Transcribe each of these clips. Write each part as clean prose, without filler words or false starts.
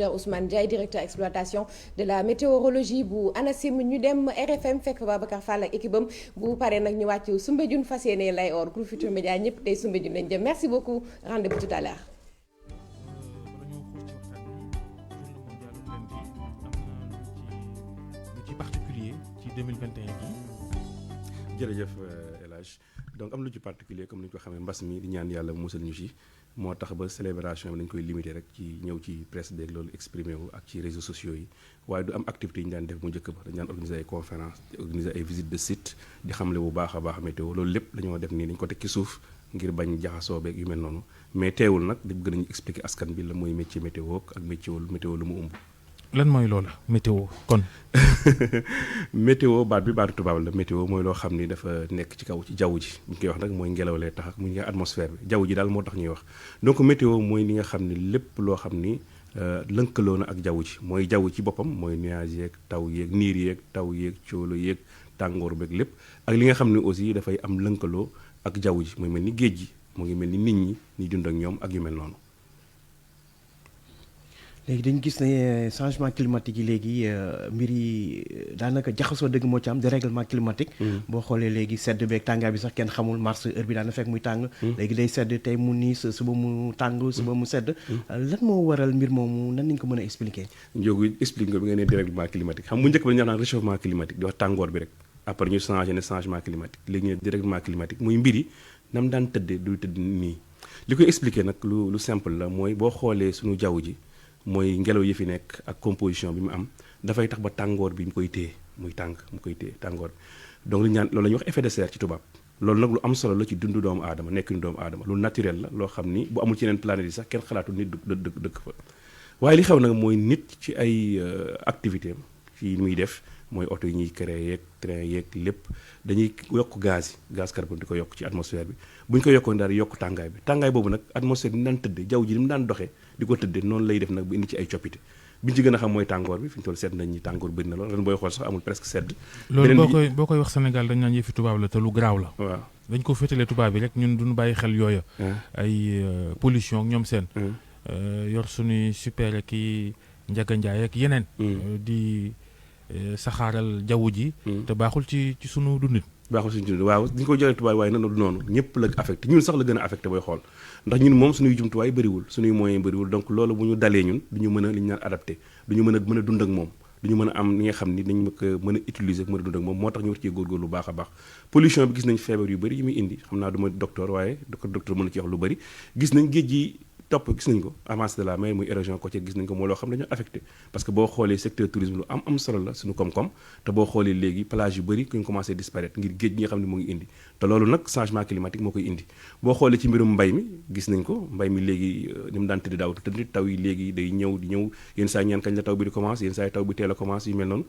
docteur Ousmane Ndiaye directeur exploitation de la météorologie bu ANACIM ñu dem RFM fekk Babacar Fall ak équipe am bu paree nag ñu wàcc Soumbédioune fas yéene lay or groupe Futurs Médias ñëpp tey Soumbédioune lañ jëm merci beaucoup rendez-vous tout à l'heure. ci particulier ci 2021 bi. jërëjëf El Hadj donc am lu ci particulier comme ni ñu ko xamee mbas mi di ñaan yàlla musal ñu ci moo tax ba célébration bi dañ koy limité rek ci ñëw ci presse beeg loolu exprimé wu ak ci réseaux sociaux yi waaye du am activité yi ñu daan def bu njëkk ba dañu daan organiser ay conférence organiser ay visite de site di xamle bu baax a baax météo loolu lépp la ñoo def nii dañu ko teg ci suuf ngir bañ jaxasoo beeg yu mel noonu mais teewul nag di gën a expliquer askan bi la mooy métier météo ak météo lu mu ëmb. lan mooy loola météo kon. météo baat bi baatu tubaab la météo mooy loo xam ni dafa nekk ci kaw ci jaww ji bu ñu koy wax nag mooy ngelaw lee tax ak mu ngi atmosphère bi jaww ji daal moo tax ñuy wax donc météo mooy li nga xam ni lépp loo xam ni lënkaloo na ak jaww ji mooy jaww ci boppam mooy nuage yeeg taw yeeg niir yeeg taw yeeg coolo yeeg tàngoor beeg lépp ak li nga xam ni aussi dafay am lënkaloo ak jaww ji mooy mel ni géej gi mu ngi mel ni nit ñi ñuy dund ak ñoom ak yu mel noonu. léegi dañu gis ne changement climatique yi léegi mbir yi daanaka jaxasoo dëgg moo ci am dérèglement climatique. boo xoolee léegi sedd beeg tàngaay bi sax kenn xamul mars heure bi daana fekk muy tàng. léegi day sedd tey mu niis suba mu tàng suba mu sedd. lan moo waral mbir moomu nan nañu ko mën a expliquer. Ndiogou explique nga bi nga ne dérèglement climatique xam bu njëkk ba dañuy wax naan réchauffement climatique di wax tàngoor bi rek après ñu changé ne changement climatique léegi ñu ne dérèglement climatique muy mbir yi nam daan tëddee du tëdd nii li koy expliquer nag lu simple la mooy boo xoolee suñu jaww ji. mooy ngelaw yi fi nekk ak composition bi mu am dafay tax ba tàngoor bi mu koy téye muy tàng mu koy téye tàngoor bi donc li ñaan loolu la ñuy wax effet de serre ci tubaab loolu nag lu am solo la ci dundu doomu aadama nekk ni doomu aadama lu naturel la loo xam ni bu amul ci yeneen planète yi sax kenn xalaatul nit dëkk fa waaye li xew nag mooy nit ci ay activité am ci muy def mooy oto yi ñuy créé yeeg train yeeg lépp dañuy yokk gaz carbone di ko yokk ci atmosphère bi bu ñu ko yokkoon daal di yokk tàngaay bi tàngaay boobu nag atmosphère bi mu daan tëddee jaww ji ni mu daan doxee di ko tëddee noonu lay def nag bu indi ci ay coppite bi ñu ci gën a xam mooy tàngoor bi fi ñu toll sedd nañ ñi tàngoor bëri na lool ren booy xool sax amul presque sedd. loolu boo koy wax Sénégal dañ naan yëfi tubaab la te lu garaaw la. waaw dañ ko féetalee tubaab bi rek ñun duñu bàyyi xel yooya. ay pollution ak ñoom seen. yor suñuy super ki Njaga Njaay ak yeneen. di saxaaral jaww ji. te baaxul ci sunu dundin. baaxul suñu dund waaw ñu ko jëlee tubaab waaye nag du noonu ñëpp la affecté ñun sax la gën a affecté booy xool ndax ñun moom suñuy jumtuwaay bëriwul suñuy moyen bëriwul donc loolu bu ñu dalee ñun du ñu mën a li ñu naan adapté du ñu mën a dund ak moom du ñu mën a am li nga xam ni dañu ko mën a utiliser mën a dund ak moom moo tax ñu war cee góorgóorlu bu baax a baax pollution bi gis nañ feebar yu bëri yi muy indi xam naa du ma docteur waaye docteur mën na ci wax lu bëri gis nañ géej gi topp gis nañ ko avance de la mer muy érosion côtière gis nañ ko moo loo xam ne dañoo affecté parce que boo xoolee secteur tourisme lu am solo la suñu koom-koom te boo xoolee léegi plage yu bëri ñu commencé disparaître ngir géej gi nga xam ne moo ngi indi te loolu nag changement climatique moo koy indi boo xoolee ci mbirum mbay mi gis nañ ko mbay mi léegi ni mu daan tëdd daaw tëdd taw yi léegi day ñëw di ñëw yenn saa ñaan kañ la taw bi di commencé yenn saa taw bi teel a commencé yu mel noonu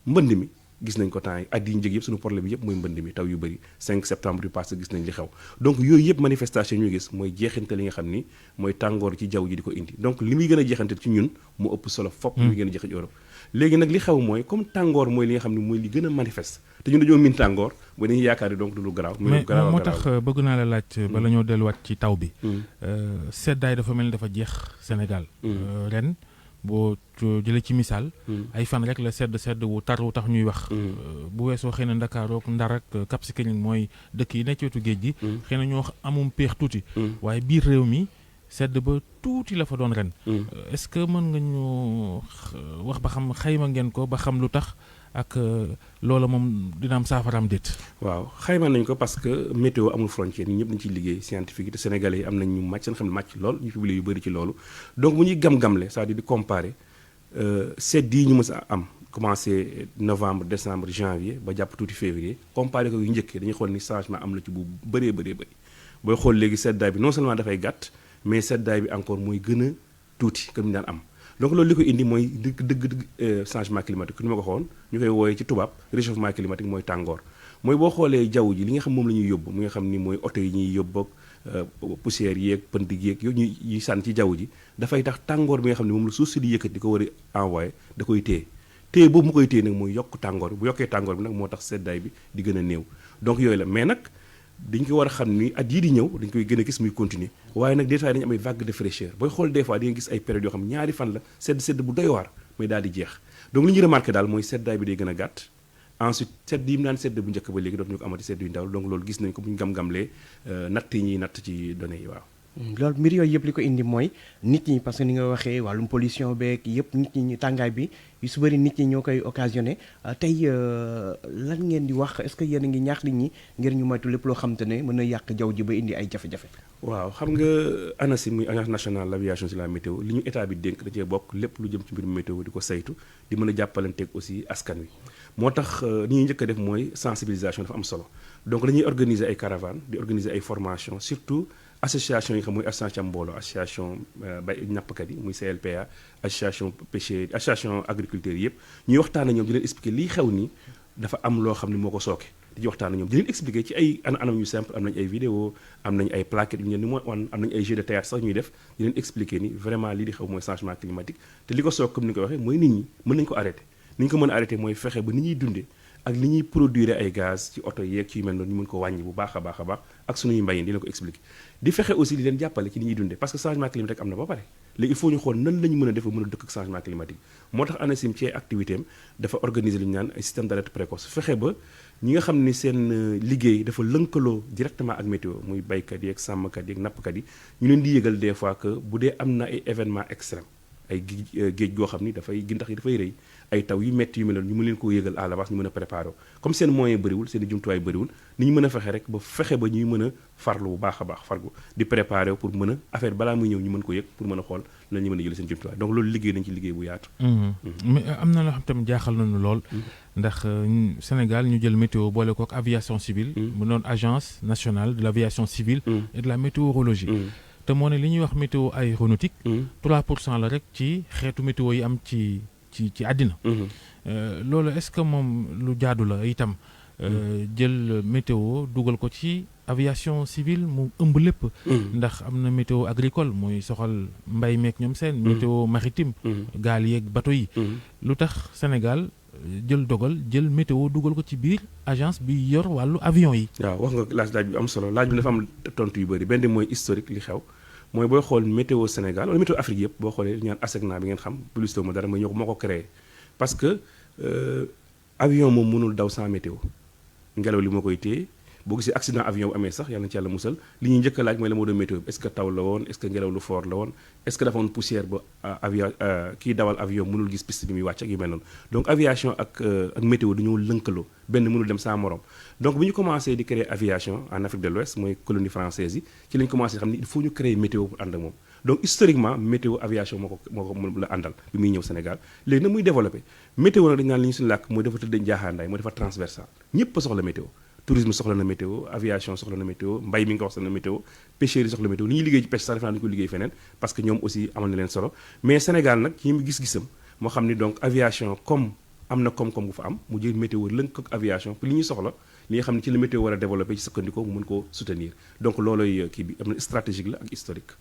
mbënd mi gis nañ ko temps yi at yi njëg yëpp suñu problème yëpp mooy mbënd mi taw yu bëri 5 septembre yu passé gis nañ li xew donc yooyu yëpp manifestation ñu gis mooy jeexante li nga xam ni mooy tàngoor ci jaww ji di ko indi donc li muy gën a jeexante ci ñun mu ëpp solo fopp li muy gën a jeexante ci Europe léegi nag li xew mooy comme tàngoor mooy li nga xam ne mooy li gën a manifeste te ñun dañoo min tàngoor ba dañuy yaakaar ni donc du lu garaaw mais moo tax bëgg naa la laaj bala ñoo delluwaat ci taw bi seddaay dafa mel ni dafa jeex Sénégal ren boo jëlee ci misaal ay fan rek la sedd wu tar wu tax ñuy wax bu weesoo xëy na Ndakaaru ak Ndar ak Cap Skirring mooy dëkk yi nekk ci wetu géej gi xëy na ñoo amum péex tuuti waaye biir réew mi sedd ba tuuti la fa doon ren est-ce que mën nga ñu wax ba xam xayma ngeen ko ba xam lu tax ak loola moom dina am saafaraam déet. waaw xayma nañ ko parce que météo amul frontière ñun ñëpp dañu ciy liggéey scientifique yi te sénégalais yi am nañ ñu màcc seen xam ne màcc lool ñu publié yu bëri ci loolu donc bu ñuy gam-gamle c'est-à-dire di comparer sedd yi ñu mës a am commencé novembre décembre janvier ba jàpp tuuti février comparer ko yu njëkkee dañuy xool ni changement am na ci bu bëree bëri booy xool léegi seddaay bi non seulement dafay gàtt mais seddaay bi encore mooy gën a tuuti comme ñu daan am donc loolu li ko indi mooy dëgg changement climatique ni ma ko waxoon ñu koy wooyee ci tubaab réchauffement climatique mooy tàngoor mooy boo xoolee jaww ji li nga xam moom la ñuy yóbbu mi nga xam ni mooy oto yi ñuy yóbbu ak poussière yeeg pënd yeeg yooyu ñuy sànni ci jaww ji dafay tax tàngoor bi nga xam ne moom la suuf si di yëkkati di ko war a envoyé da koy téye boobu mu koy téye nag mooy yokk tàngoor bi bu yokkee tàngoor bi nag moo tax seddaay bi di gën a néew donc yooyu la mais nag dañ ko war a xam ni at yii di ñëw dañ koy gën a gis muy continuer waaye nag des fois dañu am ay vague de fraîcheur booy xool des fois di nga gis ay période yoo xam ñaari fan la sedd bu doy waar muy daal di jeex donc li ñu remarqué daal mooy seddaay bi day gën a gàtt ensuite sedd yi mu daan sedd bu njëkk ba léegi dootuñu ko amati sedd yu ndaw donc loolu gis nañ ko bu ñu gam-gamlee natt yi ñuy natt ci données yi waaw. loolu mbir yooyu yëpp li ko indi mooy nit ñi parce que ni nga waxee wàllum pollution beeg yëpp nit ñi tàngaay bi yu su bëri nit ñi ñoo koy occasionné tey lan ngeen di wax est-ce que yéen a ngi ñaax nit ñi ngir ñu moytu lépp loo xam te ne mën na yàq jaww ji ba indi ay jafe-jafe. waaw xam nga ANACIM muy agence nationale de l'aviation sur la météo li ñu état bi dénk da cee bokk lépp lu jëm ci mbirum météo di ko saytu di mën a jàppalanteeg aussi askan wi moo tax li ñuy njëkk a def mooy sensibilisation dafa am solo donc dañuy organiser ay caravanes di organiser ay formations surtout association yi nga xam mooy association mbooloo association bay nappkat yi muy CLPA association pêcheurs association agriculteurs yi yëpp ñuy waxtaan ak ñoom di leen expliquer lii xew nii dafa am loo xam ne moo ko sooke di waxtaan ak ñoom di leen expliquer ci ay anam yu simple am nañ ay vidéo am nañ ay plaquettes yu ñu leen di wan am nañ ay jeux de théâtre sax ñuy def di leen expliquer ni vraiment lii di xew mooy changement climatique te li ko sook comme ni nga ko waxee mooy nit ñi mën nañu ko arrêter ni ñu ko mën a arrêter mooy fexe ba ni ñuy dundee ak li ñuy produire ay gaz ci oto yeeg ci yu mel noonu ñu mën ko wàññi bu baax a baax a baax ak suñuy mbayin di leen ko expliquer di fexe aussi di leen jàppale ci ni ñuy dundee parce que changement climatique am na ba pare léegi il faut ñu xool nan la ñu mën a def ba mën a dëkk ak changement climatique moo tax ANACIM ci activité am dafa organiser li ñu naan ay système d'alerte précoce fexe ba ñi nga xam ni seen liggéey dafa lënkaloo directement ak météo muy baykat yi ak sàmmkat yi ak nappkat yi ñu leen di yëgal des fois que bu dee am na ay événement extrême ay géej goo xam ni dafay gintax yi dafay rëy ay taw yu metti yu mel noonu ñu mën leen koo yëgal à l'avance ñu mën a préparer comme seen moyen bëriwul seen i jumtuwaay bëriwul ni ñu mën a fexe rek ba fexe ba ñuy mën a farlu bu baax a baax fargu di préparer pour mën a affaire balaa muy ñëw ñu mën ko yëg pour mën a xool la ñu mën a jël seen jumtuwaay donc loolu liggéey nañ ci liggéey bu yaatu. mais am na loo xam tamit jaaxal nañu lool. ndax Sénégal ñu jël météo boole ko ak aviation civile. mu doon agence nationale de l'aviation civile. et de la météorologie. te moo ne li ñuy wax météo aéronautique. 3% la rek ci xeetu météo yi am ci àddina. loolu est-ce que moom lu jaadu la itam jël météo dugal ko ci aviation civile mu ëmb lépp. ndax am na météo agricole mooy soxal mbay meek ñoom seen. météo maritime. gaal yeeg bateau yi. lu tax Sénégal jël dogal jël météo dugal ko ci biir agence bi yor wàllu avion yi. waaw wax nga laaj bi am solo laaj bi dafa am tontu yu bëri benn mooy historique li xew. mooy booy xool météo Sénégal wala météo Afrique yëpp boo xoolee ñaan ASECNA bi ngeen xam publicité ma dara mooy ñoo moo ko créé parce que avion moom mënul daw sans météo ngelaw li moo koy téye boo gisee accident avion bu amee sax yàlla na ci yàlla musal li ñuy njëkk a laaj mooy la moo doon météo bi est-ce que taw la woon est-ce que ngelaw lu fort la woon est-ce que dafa woon poussière ba avion kii dawal avion mënul gis piste bi muy wàcc ak yu mel noonu donc aviation ak météo dañoo lënkaloo benn mënul dem sans morom donc bi ñu commencé di créer aviation en Afrique de l'Ouest mooy colonie française yi ci lañ commencé xam ni il faut ñu créer météo pour ànd ak moom donc historiquement météo aviation moo ko la àndal bi muy ñëw Sénégal léegi nag muy développé météo nag dañu naan li ñu suñu làkk mooy dafa tëdd njaaxaandaay mooy dafa transversal ñëpp a soxla météo tourisme soxla na météo aviation soxla na météo mbay mi nga wax soxla na météo pêcheurs yi soxla météo li ñuy liggéey ci pêche sax defe naa dañu ko liggéey feneen parce que ñoom aussi amal na leen solo mais Sénégal nag ci gis-gisam moo xam ni donc aviation comme am na koom-koom bu fa am mu jël météo lënk ko ak aviation pour li ñuy soxla li nga xam ne ci la météo war a développer ci sukkandikoo mu mën koo soutenir donc loolooy kii bi am na stratégique la ak historique.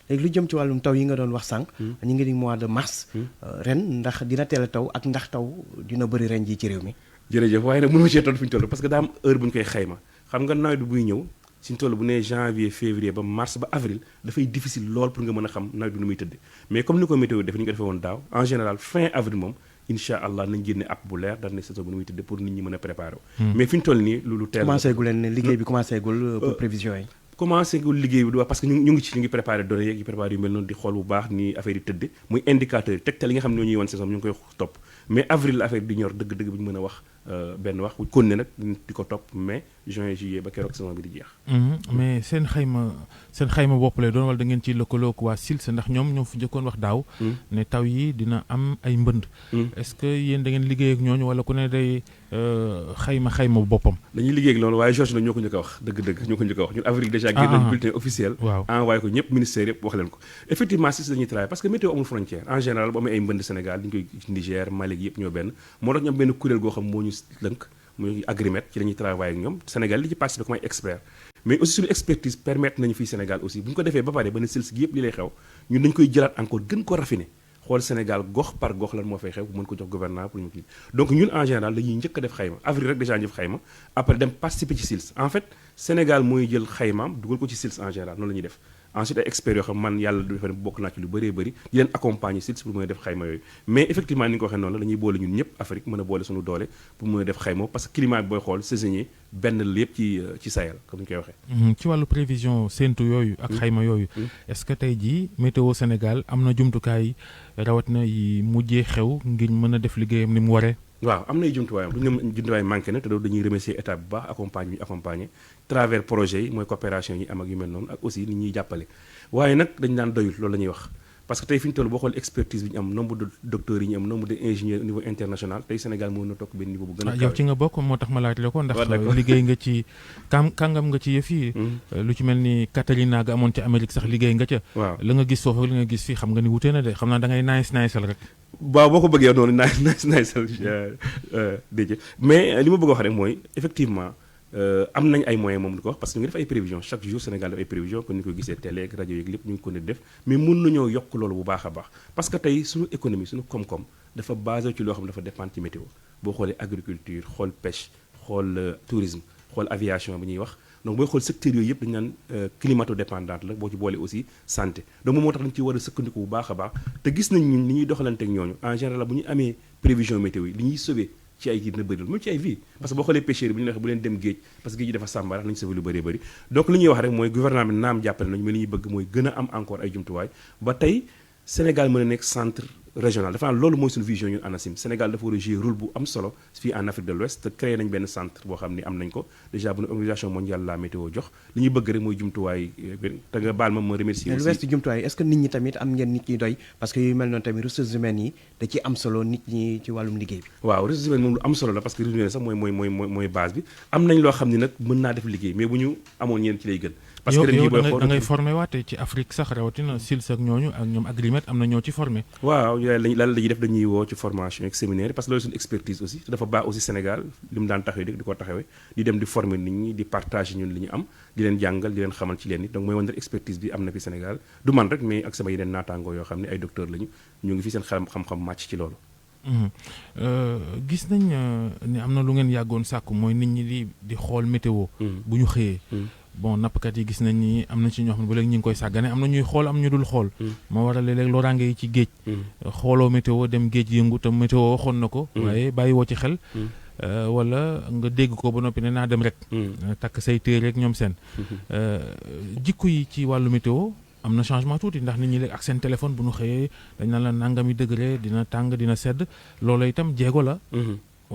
léegi lu jëm ci wàllum taw yi nga doon wax sànq. ñu ngi ni mois de mars. ren ndax dina teel a taw ak ndax taw dina bëri ren ji ci réew mi. jërëjëf waaye nag mënu ma cee toll fi ñu toll parce que daa am heure bu ñu koy xayma xam nga nawet bi buy ñëw suñu toll bu nee janvier février ba mars ba avril dafay difficile lool pour nga mën a xam nawet bi nu muy tëdd mais comme ni ko météo def ni ñu ko defee woon daaw en général fin avril moom incha allah nañ génne app bu leer daal ne saison bu nu muy tëdd pour nit ñi mën a préparer mais fi ñu toll nii lu teel commencé gu leen liggéey bi commencé gul pour prévision yi. commencé gul liggéey bi du wax parce que ñu ngi préparé données yeeg ñu préparé yu mel noonu di xool bu baax ni affaire yi tëdd muy indicateur yi tegtal yi nga xam ne ñoo ñuy wan saison ñu ngi koy topp mais avril la affaire di ñor dëgg-dëgg bi ñu mën a wax benn wax bu kon ne nag di ko topp mai juin juillet ba keroog saison bi di jeex. mais seen xayma bopp lay doon wala da ngeen ci lëkkaloo waa SILS ndax ñoom ñoo fi njëkkoon wax daaw. ne taw yi dina am ay mbënd. est-ce que yéen da ngeen liggéey ak ñooñu wala ku ne day xayma boppam. dañuy liggéey ak loolu waaye Georges nag ñoo ko njëkk a wax dëgg-dëgg ñoo ko njëkk a wax ñun avril déjà génn nañu bulletin officiel. waaw envoyé ko ñëpp ministère yëpp wax leen ko effectivement SILS dañuy travailler parce que météo amul frontière en général bu amee ay mbënd Sénégal dañu koy Niger Mali yëpp ñoo benn moo tax ñu am benn kuréel goo xam moo ñu lënk muy Agrimet ci la ñuy travailler ak ñoom Sénégal li ci participer comme ay expert mais aussi suñu expertise permettre nañu fii Sénégal aussi bu ñu ko defee ba pare ba ne SILS gi yëpp li lay xew ñun dañu koy jëlaat encore gën ko raffiner xool Sénégal gox par gox lan moo fay xew mën ko jox gouvernement pour ñu kii donc ñun en général dañuy njëkk a def xayma avril rek déjà ñu def xayma après dem participer ci SILS en fait Sénégal mooy jël xaymaam dugal ko ci SILS en général noonu la ñuy def ensuite ay experts yoo xam man yàlla du defee bokk naa ci lu bëree bëri di leen accompagner SILS pour mën a def xayma yooyu mais effectivement ni nga ko waxee noonu la dañuy boole ñun ñëpp Afrique mën a boole suñu doole pour mën a def xayma parce que climat bi booy xool saisonnier benn la yëpp ci Sahel comme ni ñu koy waxee. ci wàllu prévision séntu yooyu ak xayma yooyu est-ce que tey jii météo Sénégal am na jumtukaay rawatina yi mujjee xew ngir mën a def liggéeyam ni mu waree. waaw am na ay jumtuwaayam du ñu jumtuwaay manqué na te loolu dañuy remercier état bu baax accompagner travers projet yi mooy coopération yi am ak yu mel noonu ak aussi ni ñuy jàppale waaye nag dañu daan doyul loolu la ñuy wax parce que tey fi ñu toll boo xool expertise bi ñu am nombre de docteurs yi ñu am nombre de ingénieurs au niveau international tey Sénégal mën na toog benn niveau bu gën a kawe. yow ci nga bokk moo tax ma laaj la ko ndax liggéey nga ci kàngam nga ci yëf yi lu ci mel ni Catalina ga amoon ca Amérique sax liggéey nga ca. waaw la nga gis foofu li nga gis fii xam nga ni wutee na de xam naa da ngay naayisal rek. waaw boo ko bëggee noonu naayisal déedéet mais li ma bëgg a wax rek mooy effectivement am nañ ay moyens moom di ko wax parce que ñu ngi def ay prévisions chaque jour Sénégal def ay prévisions comme ni ko gisee télé ak rajo yeeg lépp ñu ngi ko ne def mais mun nañoo yokk loolu bu baax a baax parce que tey suñu économie suñu koom-koom dafa basé ci loo xam ne dafa dépendre ci météo boo xoolee agriculture xool pêche xool tourisme xool aviation bi ñuy wax donc booy xool secteurs yooyu yëpp dañu naan climato-dépendante la boo ci boole aussi santé donc moom moo tax dañu ci war a sëkkandiku bu baax a baax te gis nañ ñun li ñuy doxalanteeg ñooñu en général bu ñu amee prévision météo yi li ñuy sauver ci ay kii dina bëri même ci ay vie parce que boo xoolee pêcheurs yi bu ñu waxee bu leen dem géej parce que géej gi dafa sàmbara nañu sauver lu bëree bëri donc li ñuy wax rek mooy gouvernement bi naam jàppale nañu mais li ñuy bëgg mooy gën a am encore ay jumtuwaay ba tey Sénégal mën a nekk centre régional dafa am loolu mooy suñu vision ñun ANACIM Sénégal dafa war a jouer rôle bu am solo fii en Afrique de l'Ouest te créé nañ benn centre boo xam ni am nañ ko déjà bu organisation mondiale la météo jox li ñuy bëgg rek mooy jumtuwaay te nga baal ma remercier aussi l'Ouest jumtuwaay est-ce que nit ñi tamit am ngeen nit ñi doy parce que yu mel noonu tamit ressources humaines yi da ci am solo nit ñi ci wàllum liggéey bi waaw ressources humaines moom lu am solo la parce que ressources humaines sax mooy base bi am nañ loo xam ni nag mën naa def liggéey mais bu ñu amoon ñeen ci lay gën parce que yow da ngay formé waate ci Afrique sax rawatina SILS ak ñooñu ak ñoom Agrimet am na ñoo ci formé waaw lan la ñuy def dañuy woo ci formation ak séminaire parce que loolu suñu expertise aussi te dafa baax aussi Sénégal li mu daan taxawee di ko taxawee di dem di former nit ñi di partager ñun li ñu am di leen jàngal di leen xamal ci leen nit donc mooy wane expertise bi am na fi Sénégal du man rek mais ak sama yeneen naataangoo yoo xam ne ay docteur lañu ñu ngi fi seen xam-xam màcc ci loolu gis nañ ni am na lu ngeen yàggoon sàkku mooy nit ñi di xool météo bu ñu xëyee bon nappkat yi gis nañ ni am na ci ñoo xam ne ba léegi ñu ngi koy sàggane am na ñuy xool am ñu dul xool moo waral léeg-léeg loraange yi ci géej xooloo météo dem géej yëngu te météo waxoon na ko waaye bàyyi woo ci xel wala nga dégg ko ba noppi ne naa dem rek takk say téere rek ñoom seen jikko yi ci wàllu météo am na changement tuuti ndax nit ñi léegi ak seen téléphone bu ñu xëyee dañ naan la nangami degré dina tàng dina sedd loolu itam jéego la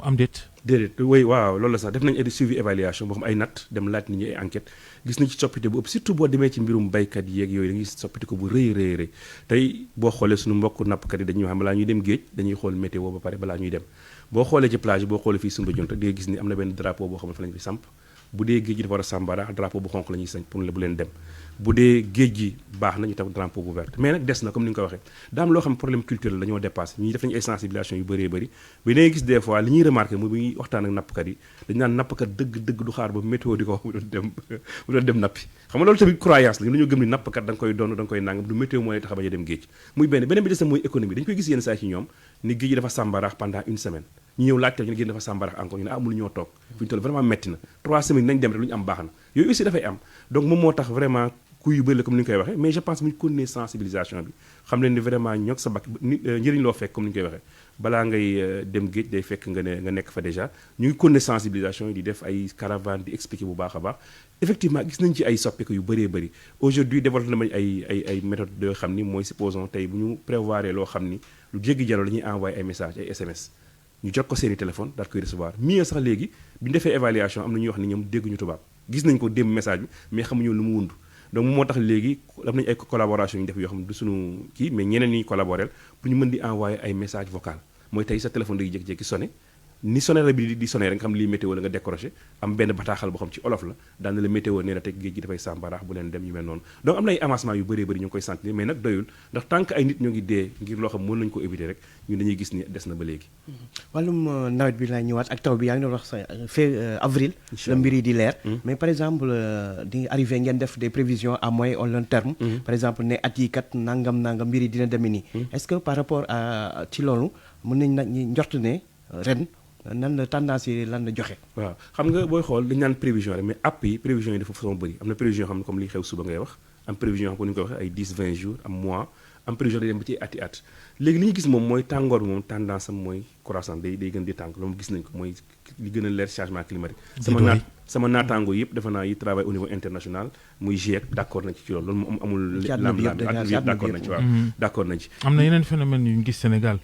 am déedéet oui waaw loolu la sax def nañ ay suivi évaluation boo xam ay natt dem laaj nit ñi ay enquête gis nañ ci soppite bu ëpp surtout boo demee ci mbirum baykat yeeg yooyu da ngay soppite ko bu rëy tey boo xoolee suñu mbokk nappkat yi dañuy wax balaa ñuy dem géej dañuy xool météo ba pare balaa ñuy dem boo xoolee ci plage boo xoolee fii Soumbédioune rek di nga gis ni am na benn drapeau boo xam ne fa lañ fi samp bu dee géej gi dafa war a sàmbara drapeau bu xonq la ñuy sañ pour bu leen dem bu dee géej gi baax na ñu tax drapeau bu vert mais nag des na comme ni nga ko waxee daam loo xam ne problème culturel la ñoo dépassé ñi def nañu ay sensibilisation yu bëree bëri mais da ngay gis des fois li ñuy remarqué mooy bu ñuy waxtaan ak nappkat yi dañu naan nappkat dëgg du xaar ba météo di ko wax mu doon dem nappi xam nga loolu tamit croyance la ñu dañoo gëm ni nappkat da nga koy doon da nga koy nangam du météo mooy tax a bañ a dem géej muy beneen bi des na mooy économie dañu koy gis yenn saa ci ñoom ni géej gi dafa sàmbaraax pendant une semaine ñu ñëw laajte ñu ne génn dafa sàmbarax encore ñu ne amul ñoo toog fi ñu toll vraiment metti na 3 semaines nañ dem rek lu ñu am baax na yooyu aussi dafay am donc moom moo tax vraiment ku yu bëri la comme ni ñu koy waxee mais je pense bu ñu continuer sensibilisation bi xam leen ni vraiment ñoog sa bakk njëriñ loo fekk comme ni ñu koy waxee balaa ngay dem géej day fekk nga nekk fa déjà ñu ngi continuer sensibilisation yi di def ay caravane di expliquer bu baax a baax effectivement gis nañ ci ay soppeeku yu bëree bëri aujourd'hui développé nañ ay méthodes yoo xam ni mooy supposons tey bu ñu prévoir loo xam ni lu jéggi jalo la ñuy envoyé ay messages ay SMS ñu jot ko seeni téléphone daal koy recevoir mieux sax léegi bi ñu defee évaluation am na ñuy wax ni ñoom dégguñu tubaab gis nañ ko démb message bi mais xamuñu lu mu wund donc moo tax léegi am nañu ay collaboration yu ñu def yoo xam ne du suñu kii mais ñeneen ñi collaborer pour ñu mën di envoyer ay message vocal mooy tey sa téléphone day jékki-jékki sonné ni sonnerie bi di sonné rek nga xam lii météo la nga décroché am benn bataaxal boo xam ci olof la daan na la météo nee na teg géej gi dafay sàmbaraax bu leen dem yu mel noonu donc am na ay avancement yu bëree bëri ñu ngi koy sentir mais nag doyul ndax tant que ay nit ñoo ngi dee ngir loo xam mën nañu ko éviter rek ñun dañuy gis ni des na ba léegi. wàllum nawet bi laa ñëwaat ak taw bi yaa ngi doon wax sa avril la mbir yi di leer mais par exemple di arrivé ngeen def des prévisions à moyen ou long terme par exemple ne at yi kat nangam mbir yi dina demee nii est-ce que par rapport à ci loolu mën nañ nag ñi njort ne ren nan la tendance yi lan la joxe. waaw xam nga booy xool dañu naan prévision rek mais app yi prévision yi dafa façon bëri am na prévision yoo xam ne comme li xew suba ngay wax am prévision yoo xam ne ni ñu ko waxee ay 10-20 jours am mois am prévision day dem ba ci ati at léegi li ñu gis moom mooy tàngoor bi moom tendance am mooy croissance day gën di tàng loolu gis nañ ko mooy li gën a leer changement climatique sama naataango yëpp defe naa yi travail au niveau international muy GIEC d'accord nañ ci loolu moom amul lam yëpp d'accord nañ ci waaw d'accord nañ ci am na yeneen phénomène yu ñu gis Sénégal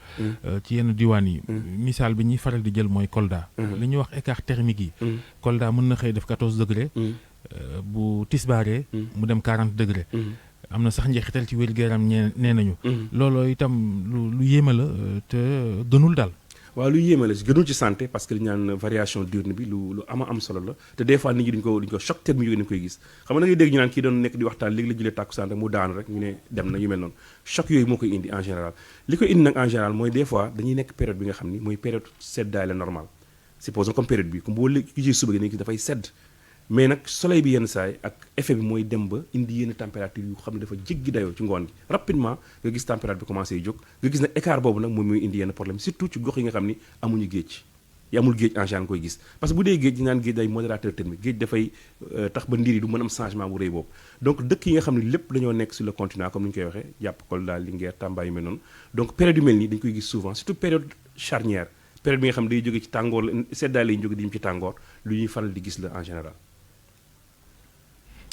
ci yenn diwaan yi misaal bi ñuy faral di jël mooy Kolda li ñuy wax écart thermique yi Kolda mën na xëy def 14 degré bu tisbaaree mu dem 40 degré am na sax njeexital ci wér-gu-yaram nee nañu looloo itam lu yéema la te gënul daal waaw lu yéeme la gënul ci santé parce que li ñu naan variation diurne bi lu am solo la te des fois nit ñi dañu ko choc thermique yooyu dañu koy gis xam nga da ngay dégg ñu naan kii doon nekk di waxtaan léegi la julee tàkkusaan rek mu daanu rek ñu ne dem na yu mel noonu choc yooyu moo koy indi en général li koy indi nag en général mooy des fois dañuy nekk période bi nga xam ni mooy période seddaay la normal supposons comme période bi comme boo gisee suba gi ne dafay sedd mais nag soleil bi yenn saay ak effet bi mooy dem ba indi yenn température yu xam ne dafa jéggi dayoo ci ngoon gi rapidement nga gis température bi commencé jóg nga gis nag écart boobu nag moom mooy indi yenn problème surtout ci gox yi nga xam ni amuñu géej yi amul géej en général koy gis parce que bu dee géej di naan géej day modérateur thermique géej dafay tax ba ndiir yi du mën am changement bu rëy boobu donc dëkk yi nga xam ne lépp dañoo nekk sur le continent comme ni ñu koy waxee jàpp Kolda Linguère Tamba yu mel noonu donc période yu mel nii dañu koy gis souvent surtout période charnière période bi nga xam ne day jóge ci tàngoor seddaay lay jóge di ci tàngoor lu ñuy faral di gis la en général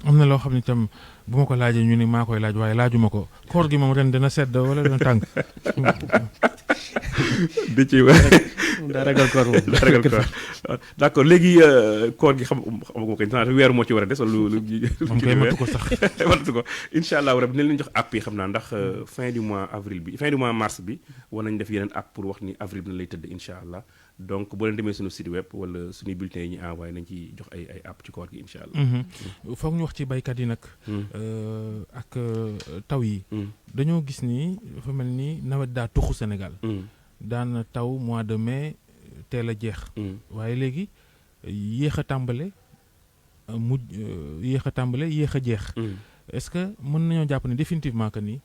am na loo xam ne itam bu ma ko laajee ñu ni maa koy laaj waaye laajuma ko koor gi moom ren dina sedd wala dina tàng. di ci daa ragal koor moom daa ragal koor d'accord léegi koor gi xam nga ko naa weer moo ci war a des wala lu moom koy matu ko sax matu ko incha allah rabi dinañ leen jox app yi xam naa ndax fin du mois mars bi war nañ def yeneen app pour wax ni avril bi na lay tëdd incha allah donc boo leen demee suñu site web wala suñuy bulletins yi ñu envoyé nañ ci jox ay app ci koor gi incha allah. foog ñu wax ci baykat yi nag. ak taw yi. dañoo gis ni dafa mel ni nawet daa tuxu Sénégal. daan taw mois de mai teel a jeex. waaye léegi yéex a tàmbale yéex a jeex. est-ce que mën nañoo jàpp ne définitivement que ni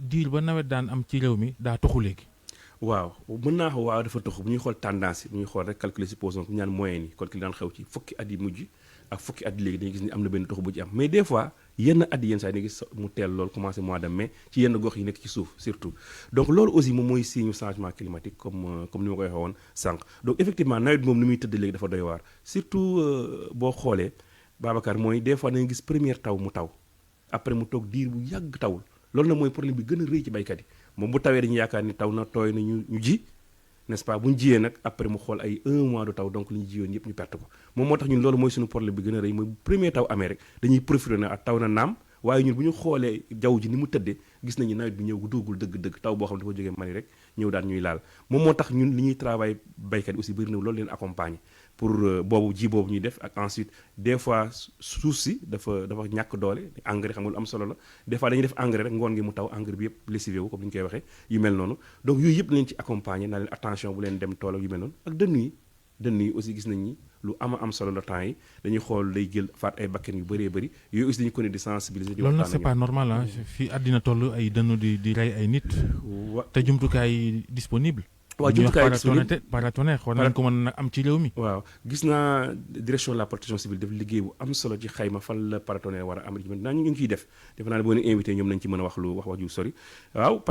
diir ba nawet daan am ci réew mi daa tuxu léegi. waaw mën naa waaw dafa tuxu bu ñuy xool tendance yi bu ñuy xool rek calculer supposons ñaan moyenne yi calculer daan xew ci fukki at yi mujj ak fukki at léegi dañuy gis ni am na benn tuxu bu ci am mais des fois yenn at yi yenn saa yi dañuy gis mu teel loolu commencé mois de mai ci yenn gox yi nekk ci suuf surtout donc loolu aussi moom mooy signe changement climatique comme ni ma ko waxee woon sànq donc effectivement nawet moom ni muy tëdd léegi dafa doy waar surtout boo xoolee Babacar mooy des fois dañuy gis première taw mu taw après mu toog diir bu yàgg tawul loolu nag mooy problème bi gën a rëy ci baykat yi moom bu tawee dañuy yaakaar ni taw na tooy na ñu ji n'est-ce pas bu ñu jiyee nag après mu xool ay 1 mois de taw donc li ñu jiyoon yëpp ñu perte ko moom moo tax ñun loolu mooy suñu problème bi gën a rëy mooy bu premier taw amee rek dañuy profité ne taw na naam waaye ñun bu ñu xoolee jaww ji ni mu tëddee gis nañu nawet bi ñëw gu duggul dëgg-dëgg taw boo xam ne dafa jógee Mali rek ñëw daan ñuy laal moom moo tax ñun li ñuy travail baykat yi aussi bëri na loolu leen accompagner pour boobu ji boobu ñuy def ak ensuite des fois suuf si dafa ñàkk doole engrais xam nga lu am solo la des fois dañuy def engrais rek ngoon ngi mu taw engrais bi yëpp lessivé wu comme ni ñu koy waxee yu mel noonu donc yooyu yëpp leen ci accompagner naa leen attention bu leen dem tool ak yu mel noonu ak dënn yi aussi gis nañ ni lu am solo la temps yi dañuy xool day jël faat ay bakken yu bëree bëri yooyu aussi dañu ko ne di sensibiliser. loolu nag c'est pas normal ah fii àddina toll ay dënn di rey ay nit. te jumtukaay disponible. waaw jumtukaay disponible paratonnerre war nañ ko mën a am ci réew mi. waaw gis naa direction de la protection civile def liggéey bu am solo ci xayma fan la paratonnerre war a am naa ñu ngi ciy def defe naa ne boo leen invité ñoom nañ ci mën a wax ju sori waaw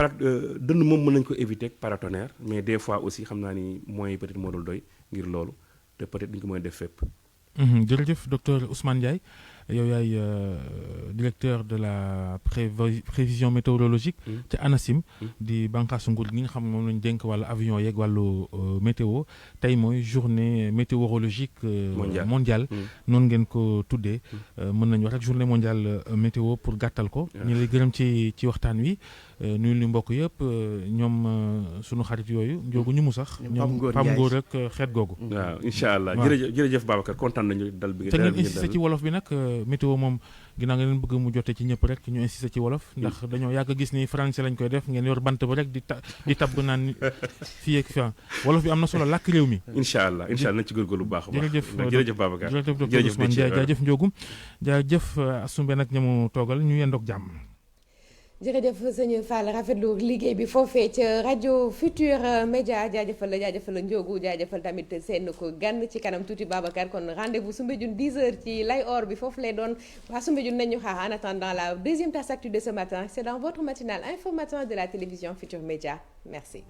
dënn moom mën nañ ko éviter ak paratonnerre mais des fois aussi xam naa ni moyens yi peut-être moo dul doy ngir loolu te peut-être dañu ko mën a def fépp. jërëjëf docteur Ousmane Ndiaye yow yaay directeur de la prévision météorologique ca ANACIM di bànqaasu nguur gi nga xam moom lañu dénk wàllu avion yeeg wàllu météo tey mooy journée météorologique mondiale noonu ngeen ko tuddee mën nañu wax rek journée mondiale météo pour gàttal ko ñu lay gërëm ci waxtaan wi nuyu li mbokk yëpp ñoom sunu xarit yooyu njoogu ñu mu sax ñoom Pam Ngor rek xeet googu waaw incha allah jërëjëf Babacar kontaan nañu dal bi te ngeen insisté ci wolof bi nag météo moom ginnaaw nga leen bëgg mu jote ci ñëpp rek ñu insisté ci wolof ndax dañoo yàgg gis ni français lañ koy def ngeen yor bant ba rek di tabb naan fii ak fa wolof bi am na solo làkk réew mi incha allah nañ ci góorgóorlu bu baax a baax jërëjëf Babacar jërëjëf docteur Ousmane Ndiaye jaajëf Ndiogou jaajëf Assoumbe nag ñamu toogal ñu yendoog jàmm jërëjëf sëñ Fall rafetlu liggéey bi foofee ca rajo Futur Média jaajëfal la Ndiogou jaajëfal tamit seen ko gan ci kanam tuuti Babacar kon rendez-vous Soumbédioune 10h ci lay or bi foofu lay doon waa Soumbédioune nañu xaar en attendant la deuxième tasse actu de ce matin c'est dans votre matinale Info Matin de la télévision Futur Média merci